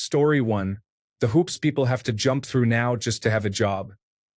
Story 1. The hoops people have to jump through now just to have a job.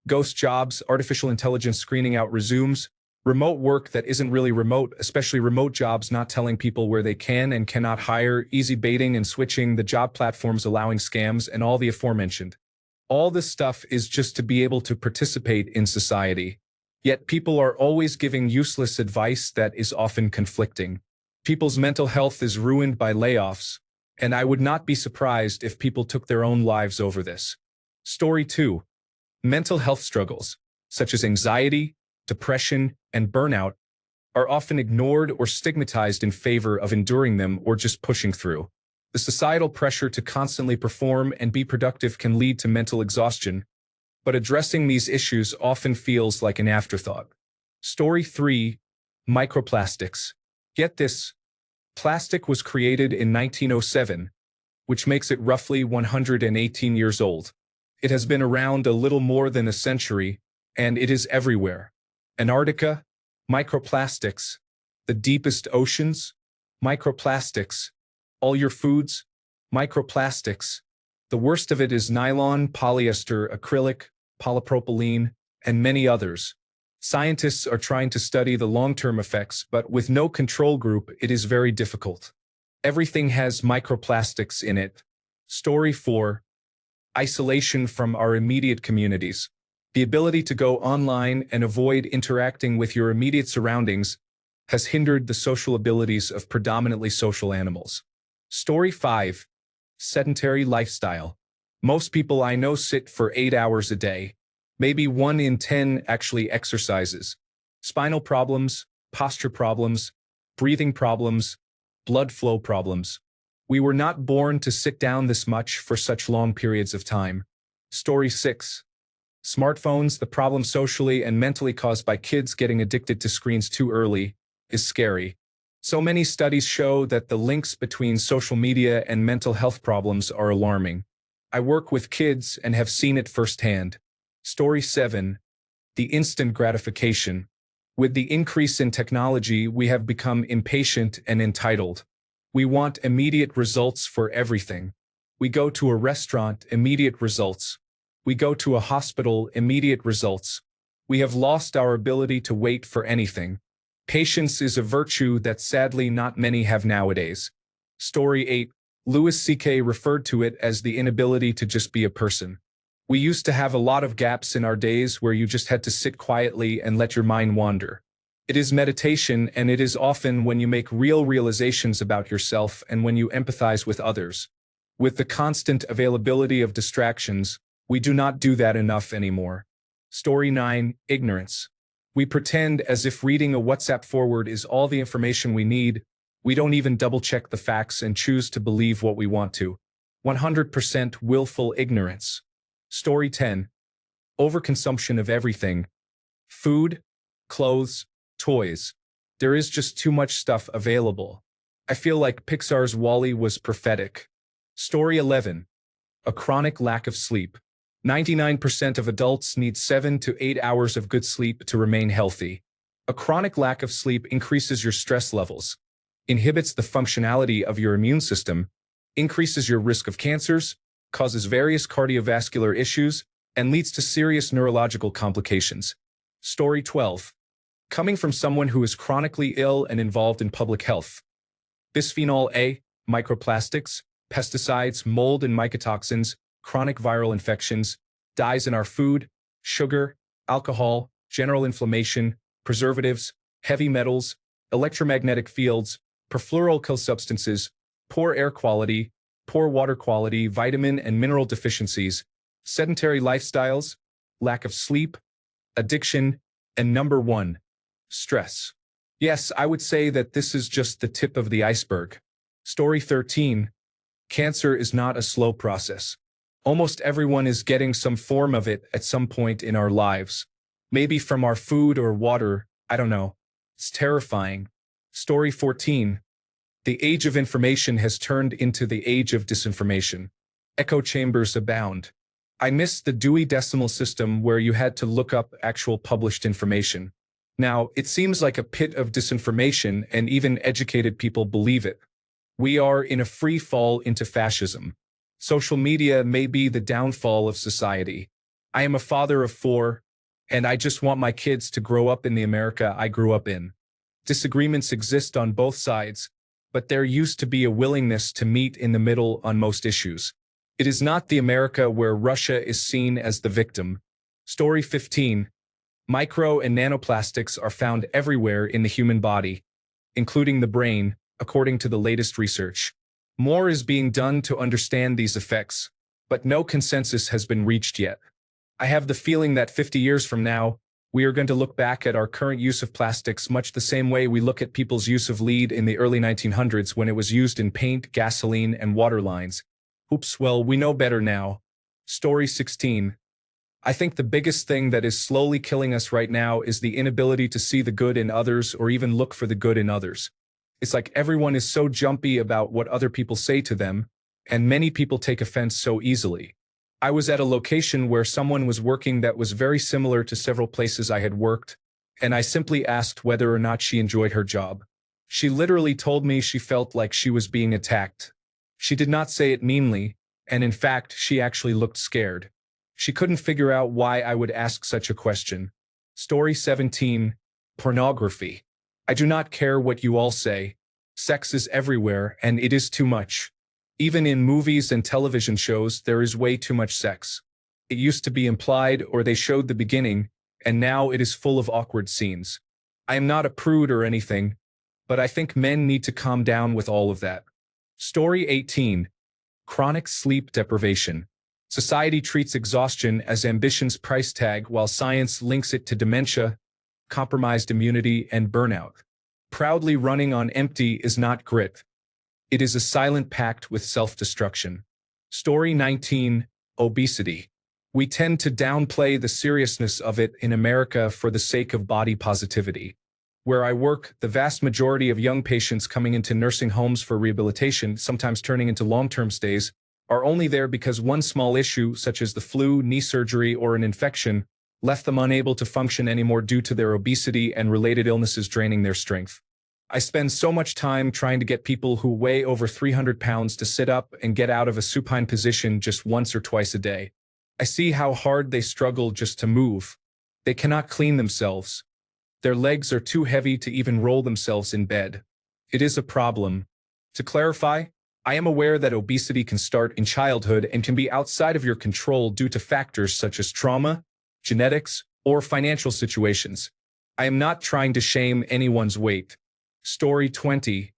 Ghost jobs, artificial intelligence screening out resumes, remote work that isn't really remote, especially remote jobs not telling people where they can and cannot hire, easy baiting and switching, the job platforms allowing scams, and all the aforementioned. All this stuff is just to be able to participate in society. Yet people are always giving useless advice that is often conflicting. People's mental health is ruined by layoffs, and I would not be surprised if people took their own lives over this. Story 2. Mental health struggles, such as anxiety, depression, and burnout, are often ignored or stigmatized in favor of enduring them or just pushing through. The societal pressure to constantly perform and be productive can lead to mental exhaustion, but addressing these issues often feels like an afterthought. Story 3. Microplastics. Get this. Plastic was created in 1907, which makes it roughly 118 years old. It has been around a little more than a century, and it is everywhere. Antarctica, microplastics. The deepest oceans, microplastics. All your foods, microplastics. The worst of it is nylon, polyester, acrylic, polypropylene, and many others. Scientists are trying to study the long-term effects, but with no control group, it is very difficult. Everything has microplastics in it. Story 4. Isolation from our immediate communities. The ability to go online and avoid interacting with your immediate surroundings has hindered the social abilities of predominantly social animals. Story 5. Sedentary lifestyle. Most people I know sit for 8 hours a day. Maybe 1 in 10 actually exercises. Spinal problems, posture problems, breathing problems, blood flow problems. We were not born to sit down this much for such long periods of time. Story 6. Smartphones, the problem socially and mentally caused by kids getting addicted to screens too early, is scary. So many studies show that the links between social media and mental health problems are alarming. I work with kids and have seen it firsthand. Story 7. The instant gratification. With the increase in technology, we have become impatient and entitled. We want immediate results for everything. We go to a restaurant, immediate results. We go to a hospital, immediate results. We have lost our ability to wait for anything. Patience is a virtue that sadly not many have nowadays. Story 8. Louis C.K. referred to it as the inability to just be a person. We used to have a lot of gaps in our days where you just had to sit quietly and let your mind wander. It is meditation, and it is often when you make real realizations about yourself and when you empathize with others. With the constant availability of distractions, we do not do that enough anymore. Story 9. Ignorance. We pretend as if reading a WhatsApp forward is all the information we need. We don't even double-check the facts and choose to believe what we want to. 100% willful ignorance. Story 10. Overconsumption of everything. Food, clothes, toys. There is just too much stuff available. I feel like Pixar's WALL-E was prophetic. Story 11. A chronic lack of sleep. 99% of adults need 7 to 8 hours of good sleep to remain healthy. A chronic lack of sleep increases your stress levels, inhibits the functionality of your immune system, increases your risk of cancers, causes various cardiovascular issues, and leads to serious neurological complications. Story 12. Coming from someone who is chronically ill and involved in public health. Bisphenol A, microplastics, pesticides, mold and mycotoxins, chronic viral infections, dyes in our food, sugar, alcohol, general inflammation, preservatives, heavy metals, electromagnetic fields, perfluoroalkyl substances, poor air quality, poor water quality, vitamin and mineral deficiencies, sedentary lifestyles, lack of sleep, addiction, and number 1, stress. Yes, I would say that this is just the tip of the iceberg. Story 13. Cancer is not a slow process. Almost everyone is getting some form of it at some point in our lives. Maybe from our food or water, I don't know. It's terrifying. Story 14. The age of information has turned into the age of disinformation. Echo chambers abound. I miss the Dewey Decimal System where you had to look up actual published information. Now, it seems like a pit of disinformation, and even educated people believe it. We are in a free fall into fascism. Social media may be the downfall of society. I am a father of 4, and I just want my kids to grow up in the America I grew up in. Disagreements exist on both sides, but there used to be a willingness to meet in the middle on most issues. It is not the America where Russia is seen as the victim. Story 15. Micro and nanoplastics are found everywhere in the human body, including the brain, according to the latest research. More is being done to understand these effects, but no consensus has been reached yet. I have the feeling that 50 years from now, we are going to look back at our current use of plastics much the same way we look at people's use of lead in the early 1900s when it was used in paint, gasoline, and water lines. Oops, well, we know better now. Story 16. I think the biggest thing that is slowly killing us right now is the inability to see the good in others or even look for the good in others. It's like everyone is so jumpy about what other people say to them, and many people take offense so easily. I was at a location where someone was working that was very similar to several places I had worked, and I simply asked whether or not she enjoyed her job. She literally told me she felt like she was being attacked. She did not say it meanly, and in fact, she actually looked scared. She couldn't figure out why I would ask such a question. Story 17. Pornography. I do not care what you all say. Sex is everywhere, and it is too much. Even in movies and television shows, there is way too much sex. It used to be implied or they showed the beginning, and now it is full of awkward scenes. I am not a prude or anything, but I think men need to calm down with all of that. Story 18. Chronic sleep deprivation. Society treats exhaustion as ambition's price tag while science links it to dementia, compromised immunity, and burnout. Proudly running on empty is not grit. It is a silent pact with self-destruction. Story 19. Obesity. We tend to downplay the seriousness of it in America for the sake of body positivity. Where I work, the vast majority of young patients coming into nursing homes for rehabilitation, sometimes turning into long-term stays, are only there because one small issue, such as the flu, knee surgery, or an infection, left them unable to function anymore due to their obesity and related illnesses draining their strength. I spend so much time trying to get people who weigh over 300 pounds to sit up and get out of a supine position just once or twice a day. I see how hard they struggle just to move. They cannot clean themselves. Their legs are too heavy to even roll themselves in bed. It is a problem. To clarify, I am aware that obesity can start in childhood and can be outside of your control due to factors such as trauma, genetics, or financial situations. I am not trying to shame anyone's weight. Story 20.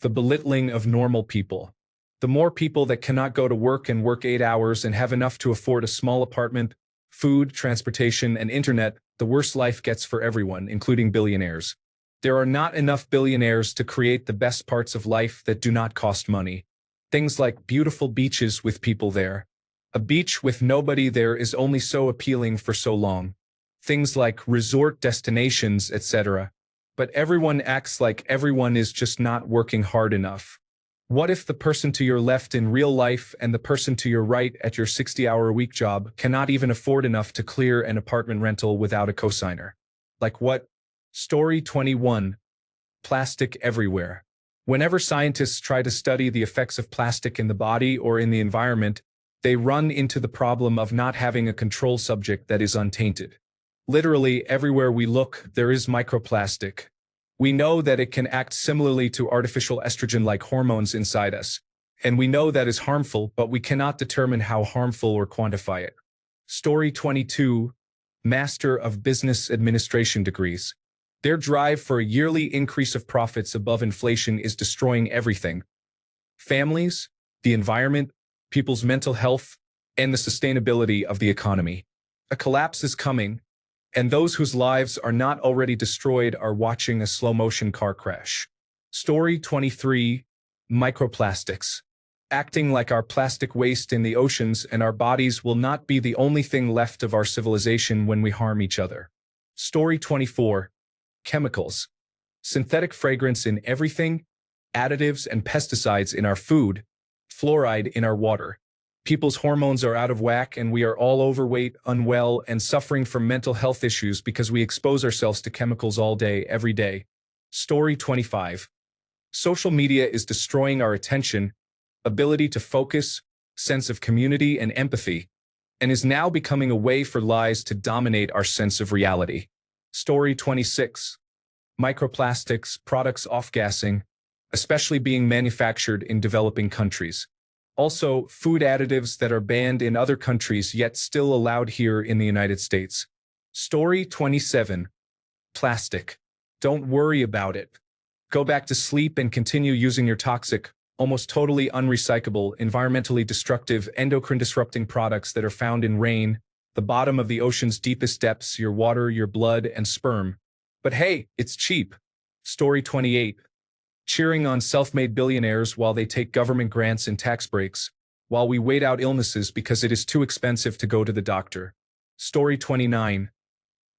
The belittling of normal people. The more people that cannot go to work and work 8 hours and have enough to afford a small apartment, food, transportation, and internet, the worse life gets for everyone, including billionaires. There are not enough billionaires to create the best parts of life that do not cost money. Things like beautiful beaches with people there. A beach with nobody there is only so appealing for so long. Things like resort destinations, etc. But everyone acts like everyone is just not working hard enough. What if the person to your left in real life and the person to your right at your 60-hour-a-week job cannot even afford enough to clear an apartment rental without a cosigner? Like what? Story 21. Plastic everywhere. Whenever scientists try to study the effects of plastic in the body or in the environment, they run into the problem of not having a control subject that is untainted. Literally, everywhere we look, there is microplastic. We know that it can act similarly to artificial estrogen-like hormones inside us, and we know that is harmful, but we cannot determine how harmful or quantify it. Story 22. Master of Business Administration degrees. Their drive for a yearly increase of profits above inflation is destroying everything. Families, the environment, people's mental health, and the sustainability of the economy. A collapse is coming, and those whose lives are not already destroyed are watching a slow-motion car crash. Story 23. Microplastics. Acting like our plastic waste in the oceans and our bodies will not be the only thing left of our civilization when we harm each other. Story 24. Chemicals. Synthetic fragrance in everything, additives and pesticides in our food, fluoride in our water. People's hormones are out of whack and we are all overweight, unwell, and suffering from mental health issues because we expose ourselves to chemicals all day, every day. Story 25. Social media is destroying our attention, ability to focus, sense of community and empathy, and is now becoming a way for lies to dominate our sense of reality. Story 26. Microplastics, products off-gassing, especially being manufactured in developing countries. Also, food additives that are banned in other countries yet still allowed here in the United States. Story 27. Plastic. Don't worry about it. Go back to sleep and continue using your toxic, almost totally unrecyclable, environmentally destructive, endocrine-disrupting products that are found in rain, the bottom of the ocean's deepest depths, your water, your blood, and sperm. But hey, it's cheap. Story 28. Cheering on self-made billionaires while they take government grants and tax breaks, while we wait out illnesses because it is too expensive to go to the doctor. Story 29.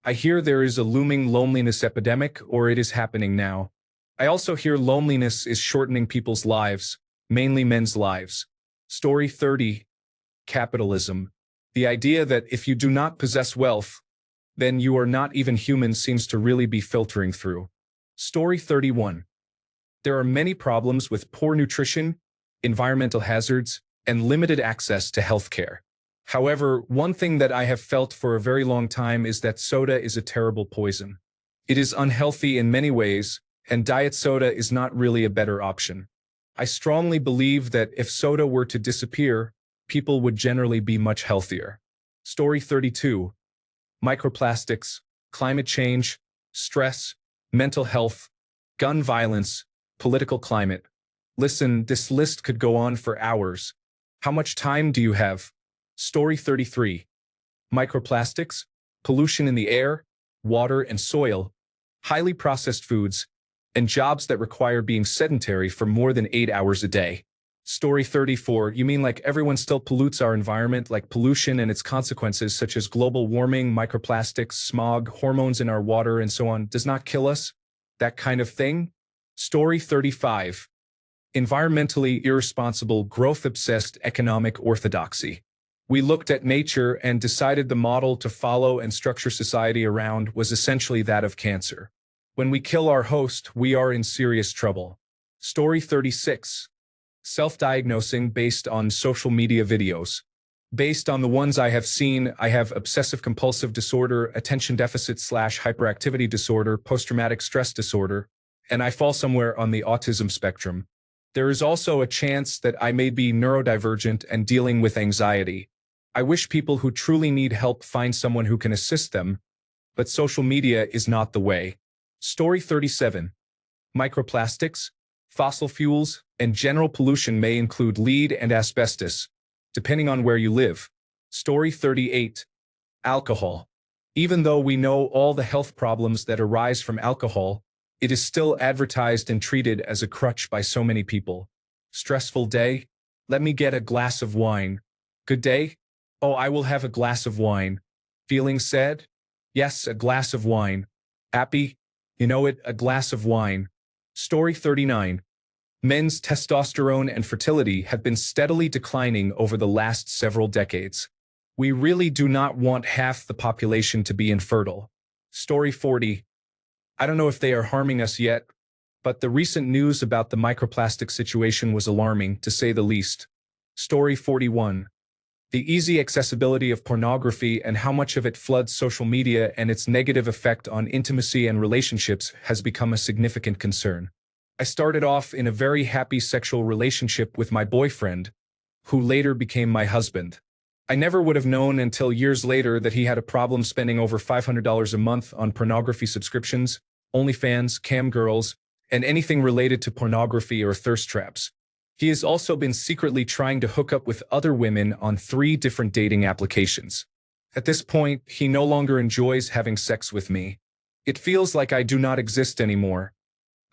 I hear there is a looming loneliness epidemic, or it is happening now. I also hear loneliness is shortening people's lives, mainly men's lives. Story 30. Capitalism. The idea that if you do not possess wealth, then you are not even human seems to really be filtering through. Story 31. There are many problems with poor nutrition, environmental hazards, and limited access to healthcare. However, one thing that I have felt for a very long time is that soda is a terrible poison. It is unhealthy in many ways, and diet soda is not really a better option. I strongly believe that if soda were to disappear, people would generally be much healthier. Story 32. Microplastics, climate change, stress, mental health, gun violence, political climate. Listen, this list could go on for hours. How much time do you have? Story 33. Microplastics, pollution in the air, water, and soil, highly processed foods, and jobs that require being sedentary for more than 8 hours a day. Story 34. You mean like everyone still pollutes our environment, like pollution and its consequences such as global warming, microplastics, smog, hormones in our water, and so on, does not kill us? That kind of thing? Story 35. Environmentally irresponsible, growth-obsessed economic orthodoxy. We looked at nature and decided the model to follow and structure society around was essentially that of cancer. When we kill our host, we are in serious trouble. Story 36. Self-diagnosing based on social media videos. Based on the ones I have seen, I have obsessive-compulsive disorder, attention deficit/hyperactivity disorder, post-traumatic stress disorder, and I fall somewhere on the autism spectrum. There is also a chance that I may be neurodivergent and dealing with anxiety. I wish people who truly need help find someone who can assist them, but social media is not the way. Story 37. Microplastics, fossil fuels, and general pollution may include lead and asbestos, depending on where you live. Story 38. Alcohol. Even though we know all the health problems that arise from alcohol, it is still advertised and treated as a crutch by so many people. Stressful day? Let me get a glass of wine. Good day? Oh, I will have a glass of wine. Feeling sad? Yes, a glass of wine. Happy? You know it, a glass of wine. Story 39. Men's testosterone and fertility have been steadily declining over the last several decades. We really do not want half the population to be infertile. Story 40. I don't know if they are harming us yet, but the recent news about the microplastic situation was alarming, to say the least. Story 41. The easy accessibility of pornography and how much of it floods social media and its negative effect on intimacy and relationships has become a significant concern. I started off in a very happy sexual relationship with my boyfriend, who later became my husband. I never would have known until years later that he had a problem spending over $500 a month on pornography subscriptions, OnlyFans, cam girls, and anything related to pornography or thirst traps. He has also been secretly trying to hook up with other women on 3 different dating applications. At this point, he no longer enjoys having sex with me. It feels like I do not exist anymore.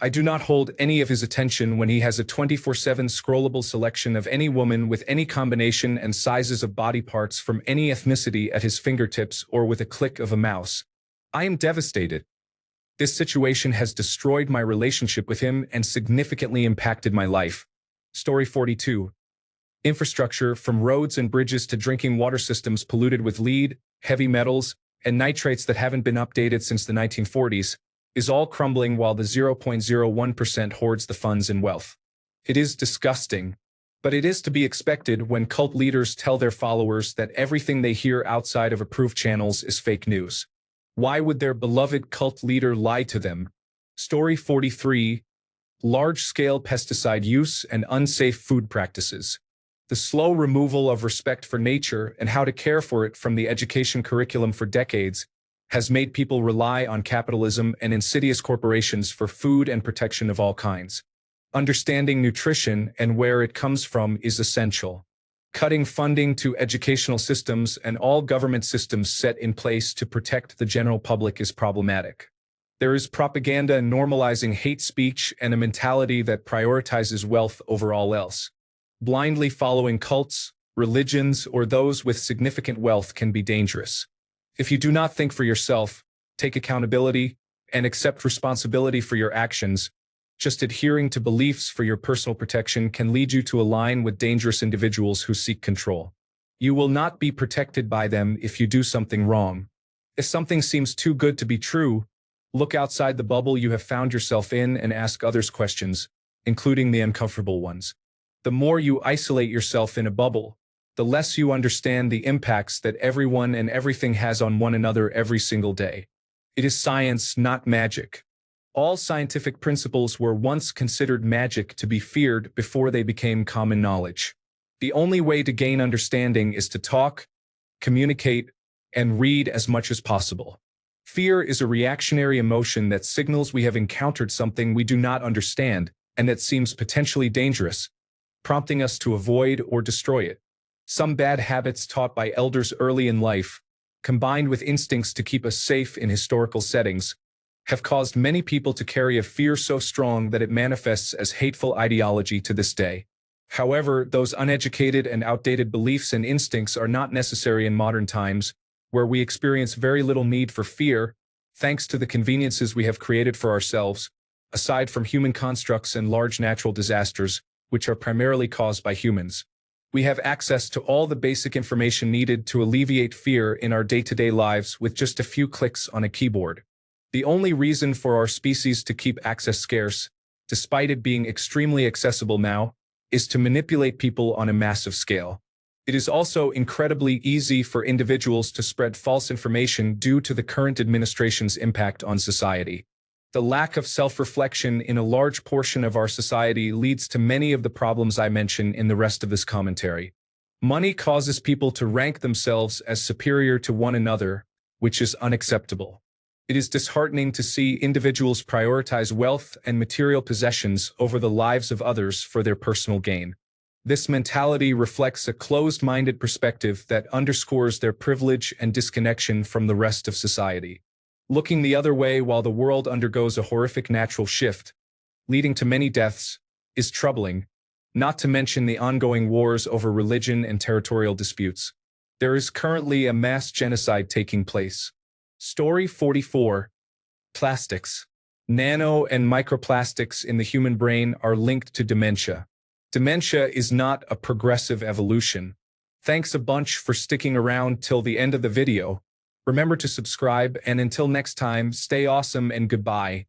I do not hold any of his attention when he has a 24/7 scrollable selection of any woman with any combination and sizes of body parts from any ethnicity at his fingertips or with a click of a mouse. I am devastated. This situation has destroyed my relationship with him and significantly impacted my life. Story 42. Infrastructure, from roads and bridges to drinking water systems polluted with lead, heavy metals, and nitrates that haven't been updated since the 1940s, is all crumbling while the 0.01% hoards the funds and wealth. It is disgusting. But it is to be expected when cult leaders tell their followers that everything they hear outside of approved channels is fake news. Why would their beloved cult leader lie to them? Story 43. Large-scale pesticide use and unsafe food practices. The slow removal of respect for nature and how to care for it from the education curriculum for decades has made people rely on capitalism and insidious corporations for food and protection of all kinds. Understanding nutrition and where it comes from is essential. Cutting funding to educational systems and all government systems set in place to protect the general public is problematic. There is propaganda normalizing hate speech and a mentality that prioritizes wealth over all else. Blindly following cults, religions, or those with significant wealth can be dangerous. If you do not think for yourself, take accountability, and accept responsibility for your actions, just adhering to beliefs for your personal protection can lead you to align with dangerous individuals who seek control. You will not be protected by them if you do something wrong. If something seems too good to be true, look outside the bubble you have found yourself in and ask others questions, including the uncomfortable ones. The more you isolate yourself in a bubble, the less you understand the impacts that everyone and everything has on one another every single day. It is science, not magic. All scientific principles were once considered magic to be feared before they became common knowledge. The only way to gain understanding is to talk, communicate, and read as much as possible. Fear is a reactionary emotion that signals we have encountered something we do not understand and that seems potentially dangerous, prompting us to avoid or destroy it. Some bad habits taught by elders early in life, combined with instincts to keep us safe in historical settings, have caused many people to carry a fear so strong that it manifests as hateful ideology to this day. However, those uneducated and outdated beliefs and instincts are not necessary in modern times, where we experience very little need for fear, thanks to the conveniences we have created for ourselves, aside from human constructs and large natural disasters, which are primarily caused by humans. We have access to all the basic information needed to alleviate fear in our day-to-day lives with just a few clicks on a keyboard. The only reason for our species to keep access scarce, despite it being extremely accessible now, is to manipulate people on a massive scale. It is also incredibly easy for individuals to spread false information due to the current administration's impact on society. The lack of self-reflection in a large portion of our society leads to many of the problems I mention in the rest of this commentary. Money causes people to rank themselves as superior to one another, which is unacceptable. It is disheartening to see individuals prioritize wealth and material possessions over the lives of others for their personal gain. This mentality reflects a closed-minded perspective that underscores their privilege and disconnection from the rest of society. Looking the other way while the world undergoes a horrific natural shift, leading to many deaths, is troubling, not to mention the ongoing wars over religion and territorial disputes. There is currently a mass genocide taking place. Story 44. Plastics. Nano and microplastics in the human brain are linked to dementia. Dementia is not a progressive evolution. Thanks a bunch for sticking around till the end of the video. Remember to subscribe, and until next time, stay awesome and goodbye.